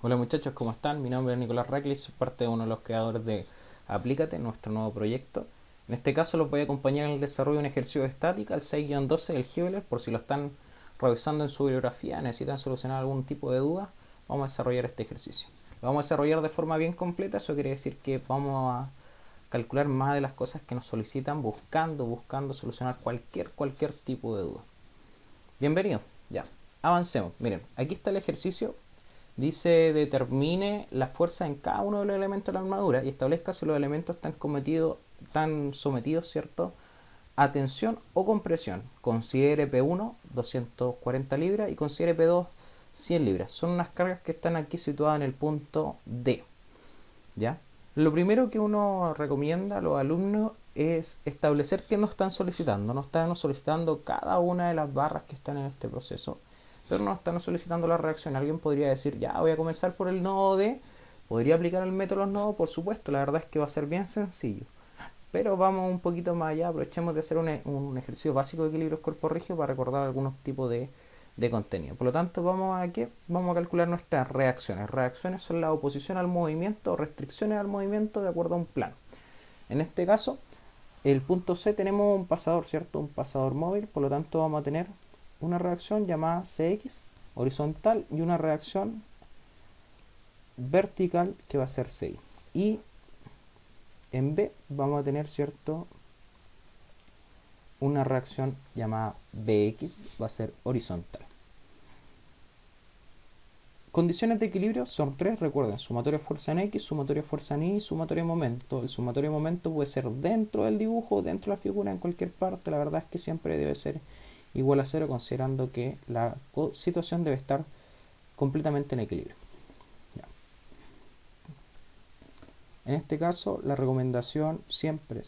Hola muchachos, ¿cómo están? Mi nombre es Nicolás Raclis, soy parte de uno de los creadores de Aplícate, nuestro nuevo proyecto. En este caso los voy a acompañar en el desarrollo de un ejercicio de estática, el 6-12 del Hibbeler, por si lo están revisando en su bibliografía, necesitan solucionar algún tipo de duda, vamos a desarrollar este ejercicio. Lo vamos a desarrollar de forma bien completa, eso quiere decir que vamos a calcular más de las cosas que nos solicitan buscando solucionar cualquier tipo de duda. Bienvenido, ya, avancemos. Miren, aquí está el ejercicio. Dice determine la fuerza en cada uno de los elementos de la armadura y establezca si los elementos están sometidos, ¿cierto?, a tensión o compresión. Considere P1 240 libras y considere P2 100 libras. Son unas cargas que están aquí situadas en el punto D. ¿Ya? Lo primero que uno recomienda a los alumnos es establecer qué nos están solicitando. Nos están solicitando cada una de las barras que están en este proceso, pero no están solicitando la reacción. Alguien podría decir, ya voy a comenzar por el nodo D. ¿Podría aplicar el método de los nodos? Por supuesto, la verdad es que va a ser bien sencillo. Pero vamos un poquito más allá, aprovechemos de hacer un ejercicio básico de equilibrios cuerpo rígido para recordar algunos tipos de contenido. Por lo tanto, vamos a calcular nuestras reacciones. Reacciones son la oposición al movimiento o restricciones al movimiento de acuerdo a un plano. En este caso, el punto C tenemos un pasador, ¿cierto? Un pasador móvil, por lo tanto vamos a tener una reacción llamada CX horizontal y una reacción vertical que va a ser CY. Y en B vamos a tener, ¿cierto?, una reacción llamada Bx, va a ser horizontal. Condiciones de equilibrio son tres, recuerden, sumatoria de fuerza en X, sumatoria de fuerza en Y, sumatoria de momento. El sumatorio de momento puede ser dentro del dibujo, dentro de la figura, en cualquier parte. La verdad es que siempre debe ser igual a cero, considerando que la situación debe estar completamente en equilibrio. Ya. En este caso, la recomendación siempre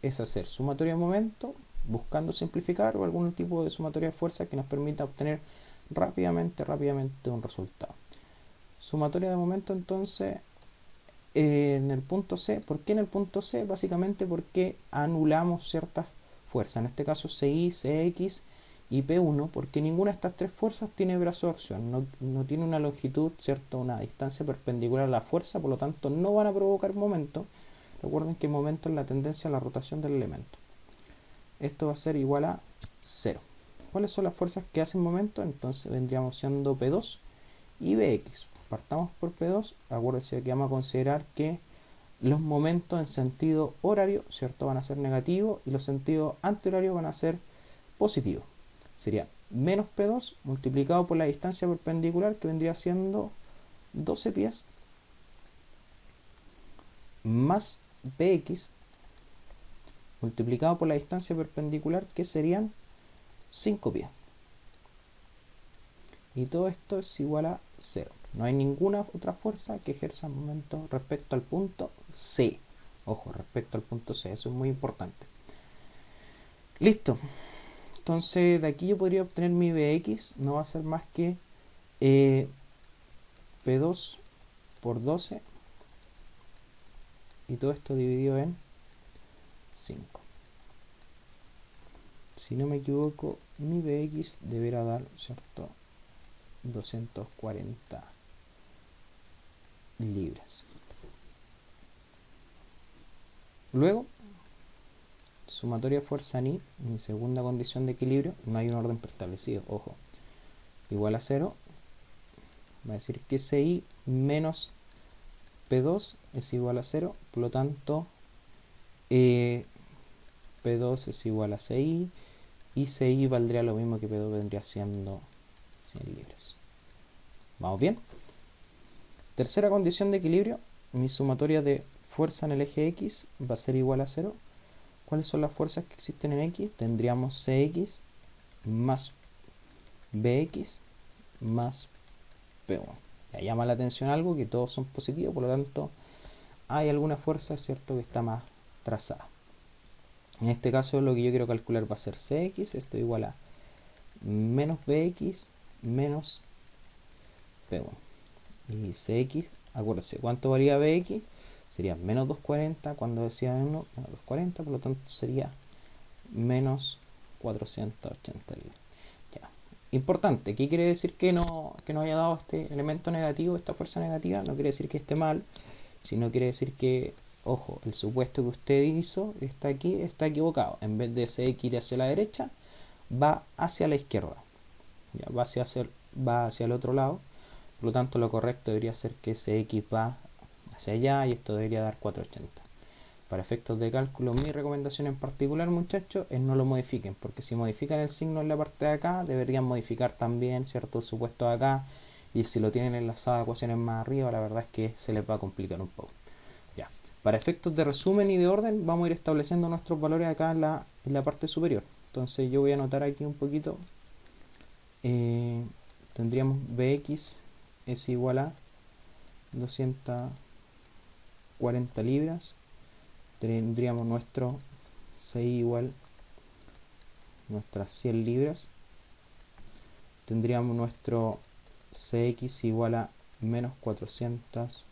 es hacer sumatoria de momento, buscando simplificar, o algún tipo de sumatoria de fuerza que nos permita obtener rápidamente un resultado. Sumatoria de momento, entonces, en el punto C. ¿Por qué en el punto C? Básicamente porque anulamos ciertas fuerzas, en este caso CI, CX y P1, porque ninguna de estas tres fuerzas tiene brazo de acción, no tiene una longitud, ¿cierto?, una distancia perpendicular a la fuerza, por lo tanto no van a provocar momento. Recuerden que momento es la tendencia a la rotación del elemento. Esto va a ser igual a 0. ¿Cuáles son las fuerzas que hacen momento? Entonces vendríamos siendo P2 y Bx. Partamos por P2. Acuérdense que vamos a considerar que los momentos en sentido horario, ¿cierto?, van a ser negativos y los sentidos antihorarios van a ser positivos. Sería menos P2 multiplicado por la distancia perpendicular, que vendría siendo 12 pies, más Bx multiplicado por la distancia perpendicular, que serían 5 pies. Y todo esto es igual a 0. No hay ninguna otra fuerza que ejerza momento respecto al punto C. Ojo, respecto al punto C, eso es muy importante. Listo. Entonces de aquí yo podría obtener mi Bx, no va a ser más que P2 por 12 y todo esto dividido en 5. Si no me equivoco, mi Bx deberá dar, ¿cierto?, 240 libras. Luego, sumatoria de fuerza en I, mi segunda condición de equilibrio, no hay un orden preestablecido, ojo, igual a 0, va a decir que CI menos P2 es igual a 0, por lo tanto P2 es igual a CI y CI valdría lo mismo que P2, vendría siendo 100 libras. ¿Vamos bien? Tercera condición de equilibrio, mi sumatoria de fuerza en el eje X va a ser igual a 0. ¿Cuáles son las fuerzas que existen en X? Tendríamos CX más BX más P1. Ya llama la atención algo, que todos son positivos, por lo tanto hay alguna fuerza, ¿cierto?, que está más trazada. En este caso lo que yo quiero calcular va a ser CX, esto es igual a menos BX menos P1. Y CX, acuérdense, ¿cuánto valía BX? Sería menos 240, cuando decía 1, menos 240, por lo tanto sería menos 480 libras. Ya. Importante, ¿qué quiere decir que no haya dado este elemento negativo, esta fuerza negativa? No quiere decir que esté mal, sino quiere decir que, ojo, el supuesto que usted hizo está aquí, está equivocado. En vez de ese X ir hacia la derecha, va hacia la izquierda. Ya, va hacia el otro lado. Por lo tanto, lo correcto debería ser que ese X va hacia allá y esto debería dar 480. Para efectos de cálculo, mi recomendación en particular, muchachos, es no lo modifiquen, porque si modifican el signo en la parte de acá, deberían modificar también ciertos supuestos acá, y si lo tienen enlazado a ecuaciones más arriba, la verdad es que se les va a complicar un poco. Ya. Para efectos de resumen y de orden, vamos a ir estableciendo nuestros valores acá en la parte superior. Entonces yo voy a anotar aquí un poquito. Eh, Tendríamos Bx es igual a 240 libras. Tendríamos nuestro C igual nuestras 100 libras. Tendríamos nuestro Cx igual a menos 400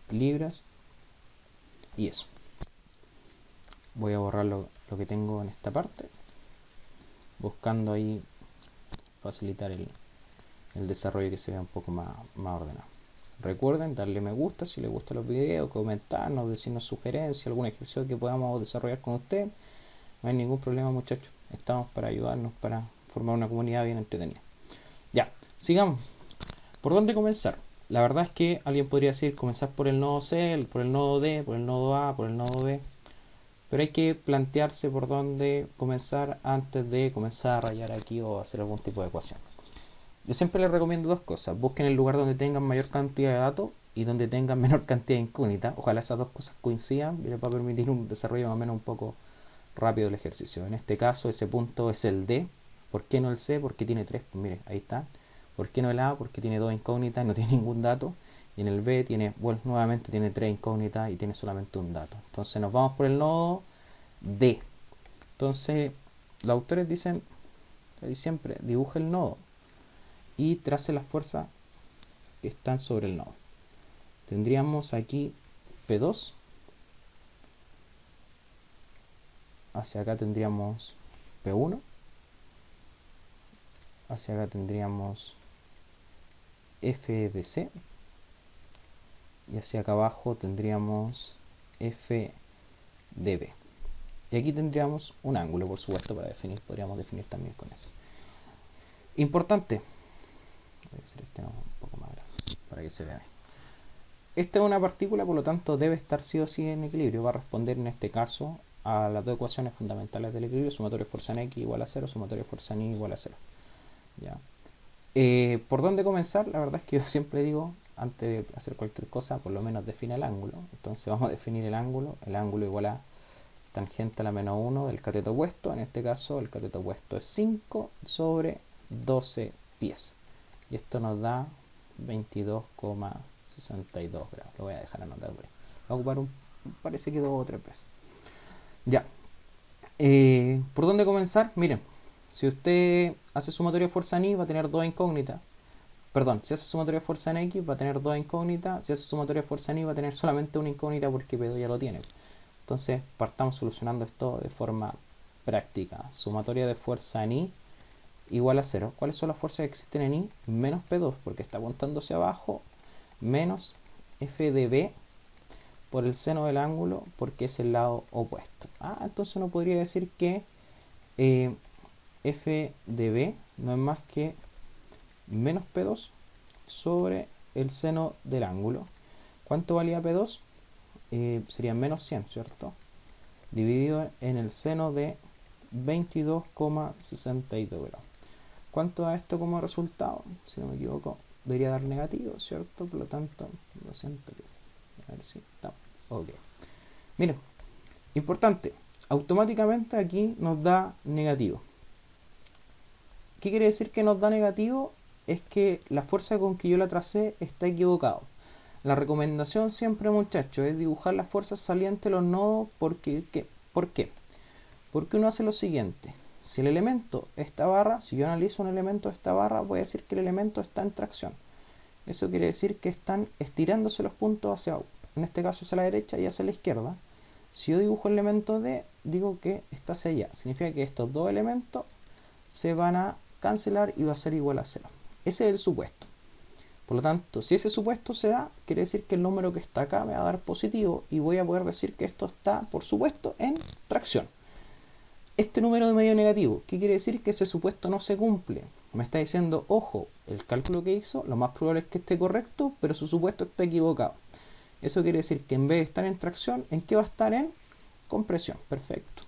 libras. Y eso. Voy a borrar lo que tengo en esta parte, buscando ahí facilitar el desarrollo, que se vea un poco más ordenado. Recuerden darle me gusta si les gustan los videos, comentarnos, decirnos sugerencias, algún ejercicio que podamos desarrollar con usted. No hay ningún problema, muchachos. Estamos para ayudarnos, para formar una comunidad bien entretenida. Ya, sigamos. ¿Por dónde comenzar? La verdad es que alguien podría decir comenzar por el nodo C, por el nodo D, por el nodo A, por el nodo B. Pero hay que plantearse por dónde comenzar antes de comenzar a rayar aquí o hacer algún tipo de ecuación. Yo siempre les recomiendo dos cosas. Busquen el lugar donde tengan mayor cantidad de datos y donde tengan menor cantidad de incógnitas. Ojalá esas dos cosas coincidan y les va a permitir un desarrollo más o menos un poco rápido del ejercicio. En este caso ese punto es el D. ¿Por qué no el C? Porque tiene 3. Pues mire, ahí está. ¿Por qué no el A? Porque tiene 2 incógnitas y no tiene ningún dato. Y en el B tiene, bueno, nuevamente tiene 3 incógnitas y tiene solamente un dato. Entonces nos vamos por el nodo D. Entonces los autores dicen siempre dibuja el nodo y trace las fuerzas que están sobre el nodo. Tendríamos aquí P2, hacia acá tendríamos P1, hacia acá tendríamos F de C y hacia acá abajo tendríamos F de B. Y aquí tendríamos un ángulo, por supuesto, para definir, podríamos definir también con eso. Importante, voy a hacer este un poco más grande para que se vea. Esta es una partícula, por lo tanto debe estar sí o sí en equilibrio. Va a responder en este caso a las dos ecuaciones fundamentales del equilibrio: sumatorio de fuerza en X igual a 0, sumatorio de fuerza en Y igual a 0. ¿Ya? ¿Por dónde comenzar? La verdad es que yo siempre digo, antes de hacer cualquier cosa, por lo menos define el ángulo. Entonces vamos a definir el ángulo igual a tangente a la menos 1 del cateto opuesto. En este caso el cateto opuesto es 5 sobre 12 pies. Y esto nos da 22,62 grados. Lo voy a dejar anotado por ahí. Va a ocupar parece que 2 o 3 veces. Ya. ¿Por dónde comenzar? Miren, si usted hace sumatorio de fuerza en Y va a tener 2 incógnitas. Perdón, si hace sumatorio de fuerza en X va a tener 2 incógnitas. Si hace sumatorio de fuerza en Y va a tener solamente una incógnita porque P2 ya lo tiene. Entonces partamos solucionando esto de forma práctica. Sumatoria de fuerza en Y igual a 0. ¿Cuáles son las fuerzas que existen en Y? Menos P2 porque está apuntando hacia abajo, menos F de B por el seno del ángulo porque es el lado opuesto. Entonces uno podría decir que F de B no es más que menos P2 sobre el seno del ángulo. ¿Cuánto valía P2? Sería menos 100, ¿cierto? Dividido en el seno de 22,62 grados. ¿Cuánto da esto como resultado? Si no me equivoco, debería dar negativo, ¿cierto? Por lo tanto, 200. A ver si está. Ok. Miren, importante. Automáticamente aquí nos da negativo. ¿Qué quiere decir que nos da negativo? Es que la fuerza con que yo la tracé está equivocado. La recomendación siempre, muchachos, es dibujar las fuerzas salientes de los nodos. ¿Por qué? Porque uno hace lo siguiente. Si el elemento, esta barra, si yo analizo un elemento de esta barra, voy a decir que el elemento está en tracción. Eso quiere decir que están estirándose los puntos hacia, en este caso hacia la derecha y hacia la izquierda. Si yo dibujo el elemento D, digo que está hacia allá. Significa que estos dos elementos se van a cancelar y va a ser igual a 0. Ese es el supuesto. Por lo tanto, si ese supuesto se da, quiere decir que el número que está acá me va a dar positivo y voy a poder decir que esto está, por supuesto, en tracción. Este número de medio negativo, ¿qué quiere decir? Que ese supuesto no se cumple. Me está diciendo, ojo, el cálculo que hizo, lo más probable es que esté correcto, pero su supuesto está equivocado. Eso quiere decir que en vez de estar en tracción, ¿en qué va a estar? En compresión. Perfecto.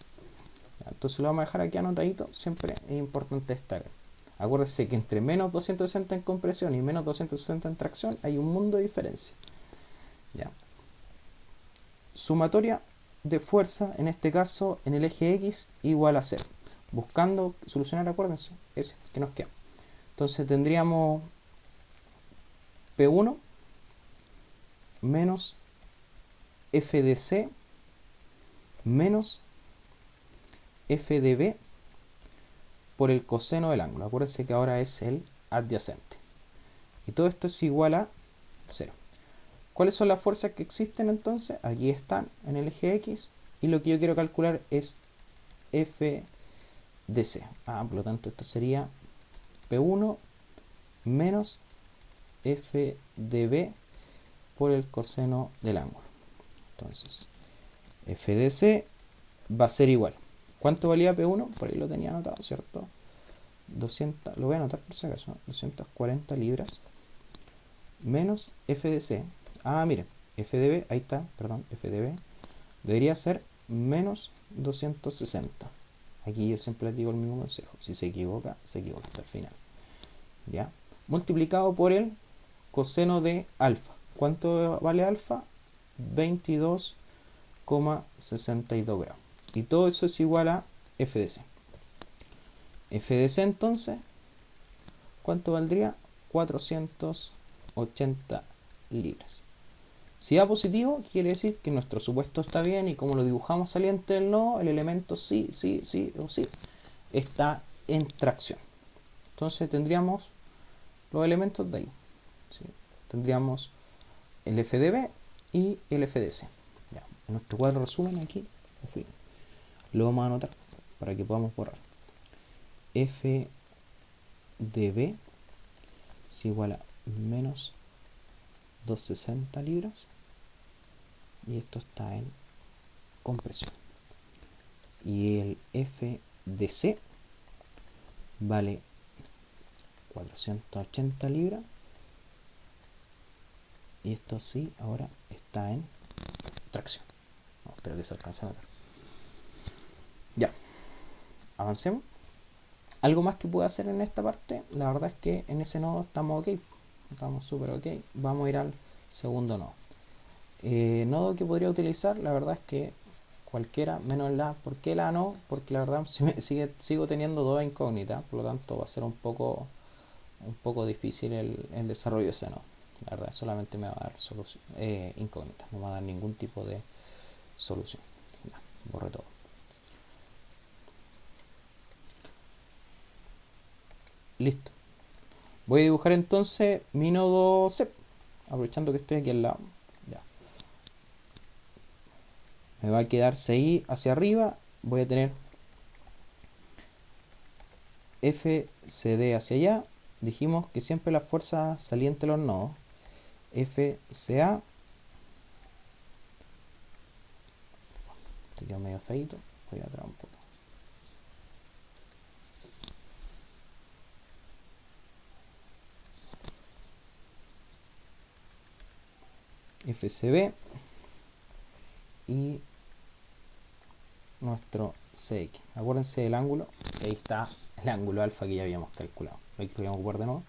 Entonces lo vamos a dejar aquí anotadito. Siempre es importante destacar. Acuérdense que entre menos 260 en compresión y menos 260 en tracción hay un mundo de diferencia. ¿Ya? Sumatoria de fuerza, en este caso en el eje X, igual a 0. Buscando solucionar, acuérdense, ese que nos queda. Entonces tendríamos P1 menos F de C menos F de B por el coseno del ángulo. Acuérdense que ahora es el adyacente. Y todo esto es igual a 0. ¿Cuáles son las fuerzas que existen entonces? Aquí están en el eje X. Y lo que yo quiero calcular es F de C. Por lo tanto esto sería P1 menos F de B por el coseno del ángulo. Entonces, F de C va a ser igual. ¿Cuánto valía P1? Por ahí lo tenía anotado, ¿cierto? 200, lo voy a anotar por si acaso, 240 libras menos F de C. Miren, F de B, ahí está, perdón, F de B debería ser menos 260. Aquí yo siempre les digo el mismo consejo, si se equivoca hasta el final. ¿Ya? Multiplicado por el coseno de alfa. ¿Cuánto vale alfa? 22,62 grados. Y todo eso es igual a F de C. F de C entonces, ¿cuánto valdría? 480 libras. Si da positivo, quiere decir que nuestro supuesto está bien y como lo dibujamos saliente del nodo, el elemento sí o sí está en tracción. Entonces tendríamos los elementos de ahí. ¿Sí? Tendríamos el F de B y el F de C. Ya. En nuestro cuadro resumen aquí, lo vamos a anotar para que podamos borrar. F de B es igual a menos 260 libras y esto está en compresión. Y el F de C vale 480 libras y esto sí ahora está en tracción. Espero que se alcance a ver. Ya, avancemos. Algo más que puedo hacer en esta parte, la verdad es que en ese nodo estamos ok, estamos súper ok. Vamos a ir al segundo nodo. Nodo que podría utilizar, la verdad es que cualquiera menos la. ¿Por qué la no? Porque la verdad sigo teniendo dos incógnitas, por lo tanto va a ser un poco difícil el desarrollo de ese nodo. La verdad solamente me va a dar incógnitas, no va a dar ningún tipo de solución. Ya, borré todo. Listo. Voy a dibujar entonces mi nodo C, aprovechando que estoy aquí al lado. Ya. Me va a quedar CI hacia arriba. Voy a tener FCD hacia allá. Dijimos que siempre la fuerza saliente de los nodos. FCA. Este quedó medio feito. Voy a atrás un poco. FCB y nuestro CX. Acuérdense del ángulo. Ahí está el ángulo alfa que ya habíamos calculado. Ahí lo vamos a ocupar de nuevo.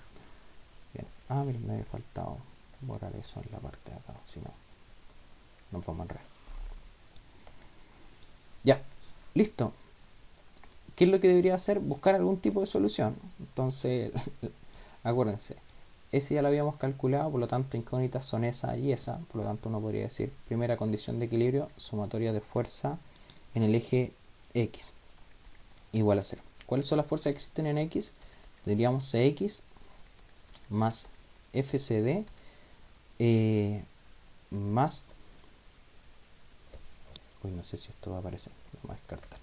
Bien. Miren, me había faltado borrar eso en la parte de acá. Si no, nos vamos a enredar. Ya, listo. ¿Qué es lo que debería hacer? Buscar algún tipo de solución. Entonces, acuérdense, ese ya lo habíamos calculado, por lo tanto incógnitas son esa y esa, por lo tanto uno podría decir primera condición de equilibrio, sumatoria de fuerza en el eje X igual a 0. ¿Cuáles son las fuerzas que existen en X? Tendríamos CX más FCD más, no sé si esto va a aparecer, lo vamos a descartar,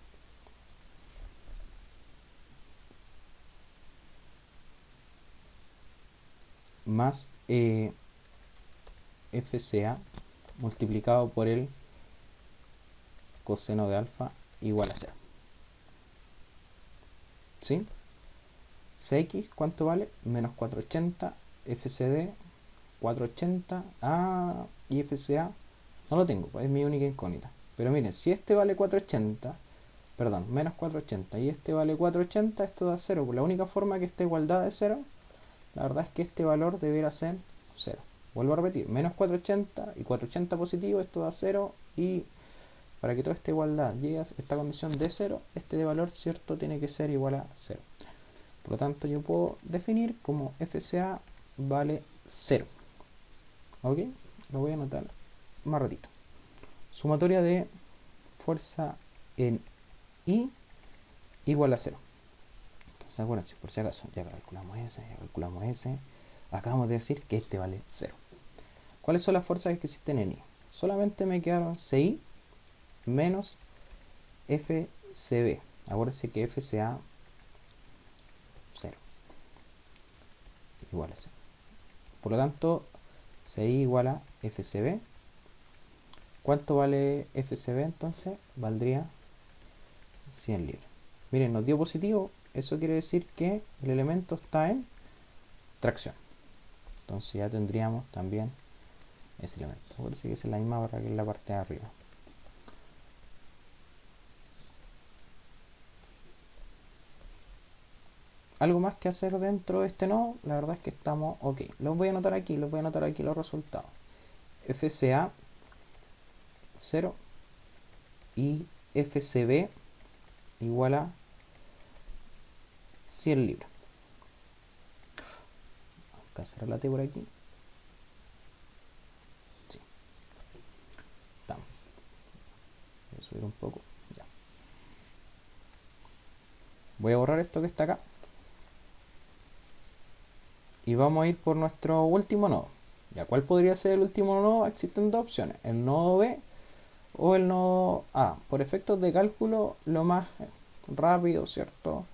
más FCA multiplicado por el coseno de alfa igual a 0. ¿Sí? Cx, ¿cuánto vale? Menos 480, FCD 480, y FCA no lo tengo, es mi única incógnita. Pero miren, si este vale 480, perdón, menos 480 y este vale 480, esto da 0. Por la única forma que esta igualdad de 0, la verdad es que este valor debería ser 0. Vuelvo a repetir, menos 480 y 480 positivo, esto da 0, y para que toda esta igualdad llegue a esta condición de 0, este de valor, cierto, tiene que ser igual a 0. Por lo tanto, yo puedo definir como FCA vale 0. ¿Ok? Lo voy a anotar más ratito. Sumatoria de fuerza en I igual a 0. Entonces acuérdense, por si acaso, ya calculamos ese. Acabamos de decir que este vale 0. ¿Cuáles son las fuerzas que existen en I? Solamente me quedaron CI menos FCB. Acuérdense que FCA 0 igual a 0. Por lo tanto, CI igual a FCB. ¿Cuánto vale FCB entonces? Valdría 100 libras. Miren, nos dio positivo. Eso quiere decir que el elemento está en tracción. Entonces ya tendríamos también ese elemento. Parece que es la misma barra que en la parte de arriba. Algo más que hacer dentro de este nodo, la verdad es que estamos ok. Los voy a anotar aquí los resultados. FCA 0 y FCB igual a 100 libras. Acá cerrar la T por aquí. Sí. Estamos. Voy a subir un poco. Ya. Voy a borrar esto que está acá. Y vamos a ir por nuestro último nodo. ¿Ya? ¿Cuál podría ser el último nodo? Existen dos opciones, el nodo B o el nodo A. Por efectos de cálculo, lo más rápido, ¿cierto?,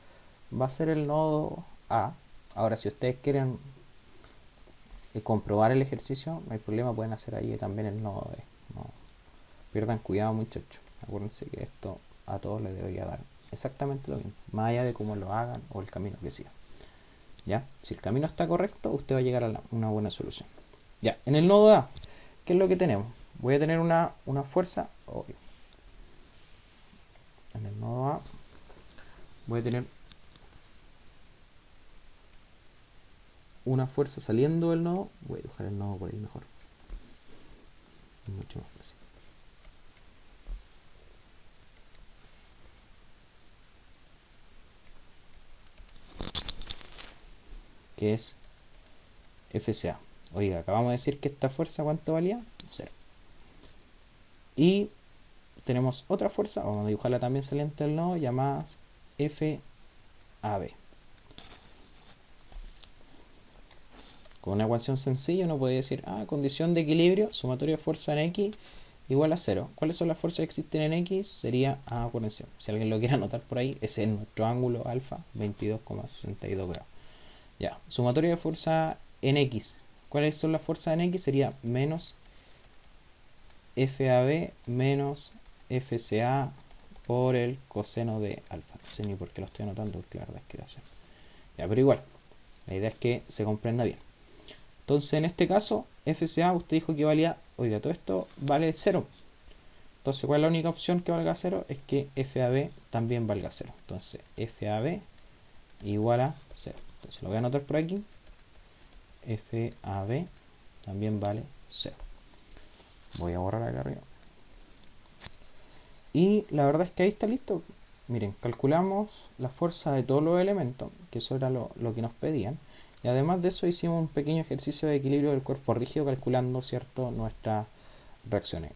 va a ser el nodo A. Ahora, si ustedes quieren comprobar el ejercicio, no hay problema, pueden hacer ahí también el nodo B. No pierdan cuidado, muchachos. Acuérdense que esto a todos les debería dar exactamente lo mismo, más allá de cómo lo hagan o el camino que sigan. ¿Ya? Si el camino está correcto, usted va a llegar a una buena solución. Ya, en el nodo A, ¿qué es lo que tenemos? Voy a tener una fuerza, obvio. En el nodo A voy a tener una fuerza saliendo del nodo. Voy a dibujar el nodo por ahí mejor. Es mucho más fácil. Que es FCA. Oiga, acabamos de decir que esta fuerza, ¿cuánto valía? 0. Y tenemos otra fuerza, vamos a dibujarla también saliente del nodo, llamada FAB. Con una ecuación sencilla uno puede decir, condición de equilibrio, sumatoria de fuerza en X igual a 0. ¿Cuáles son las fuerzas que existen en X? Sería, acuérdense, si alguien lo quiere anotar por ahí, ese es nuestro ángulo alfa, 22,62 grados. Ya, sumatoria de fuerza en X. ¿Cuáles son las fuerzas en X? Sería menos FAB menos FCA por el coseno de alfa. No sé ni por qué lo estoy anotando, porque la verdad es que da 0. Ya, pero igual, la idea es que se comprenda bien. Entonces, en este caso, FCA, usted dijo que valía, oiga, todo esto vale 0. Entonces, ¿cuál es la única opción que valga 0? Es que FAB también valga 0. Entonces, FAB igual a 0. Entonces, lo voy a anotar por aquí. FAB también vale 0. Voy a borrar acá arriba. Y la verdad es que ahí está listo. Miren, calculamos la fuerza de todos los elementos, que eso era lo que nos pedían. Y además de eso hicimos un pequeño ejercicio de equilibrio del cuerpo rígido calculando, ¿cierto?, nuestras reacciones.